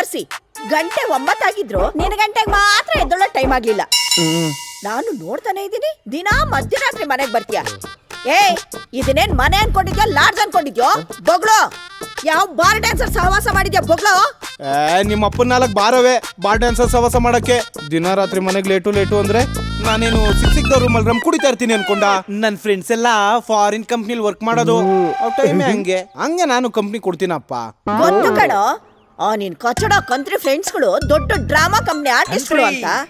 ಬಾರ್ಸಿ ಗಂಟೆ 9 ಆಗಿದ್ರು ನಿನ್ನ ಗಂಟೆಗೆ ಮಾತ್ರ ಎದ್ದೊಳ್ಳೋ ಟೈಮ್ ಆಗ್ಲಿಲ್ಲ. ನಾನು ನೋಡ್ತಾನೆ ಇದ್ದೀನಿ ದಿನಾ ಮಧ್ಯರಾತ್ರಿ ಮನೆಗ್ ಬರ್ತೀಯ. ಇದನ್ನೇನ್ ಮನೆ ಅನ್ಕೊಂಡಿದ್ಯೋ ಲಾಡ್ಜ್ ಅನ್ಕೊಂಡಿದ್ಯೋ? ಬೊಗ್ಳು ಯಾವ ಬಾರ್ ಡ್ಯಾನ್ಸರ್ ಸಹವಾಸ ಮಾಡಿದ್ಯಾ ಬೊಗ್ಳು? ನಿಮ್ಮ ಅಪ್ಪನ 4 ಬಾರವೇ ಬಾರ್ ಡ್ಯಾನ್ಸರ್ ಸವಾಸ ಮಾಡಕ್ಕೆ. ದಿನ ರಾತ್ರಿ ಮನೆಗೆ ಲೇಟು ಅಂದ್ರೆ ನಾನೇನು ಸಿಕ್ಕಿದ ರೂಮಲ್ಲಿ ರಮ್ ಕುಡಿತಾ ಇರ್ತೀನಿ ಅನ್ಕೊಂಡ. ನನ್ನ ಫ್ರೆಂಡ್ಸ್ ಎಲ್ಲ ಫಾರಿನ್ ಕಂಪ್ನಿಲಿ ವರ್ಕ್ ಮಾಡೋದು. ಟೈಮೇ ಹಂಗೆ ನಾನು ಕಂಪ್ನಿ ಕೊಡ್ತೀನಪ್ಪ. ಗೊತ್ತು ಕಣೋ, ನಿನ್ ಕಚಡ ಕಂತ್ರಿ ಫ್ರೆಂಡ್ಸ್ಗಳು ದೊಡ್ಡ ಡ್ರಾಮಾ ಕಂಪ್ನಿ ಆರ್ಟಿಸ್ಟ್ಗಳು ಅಂತ.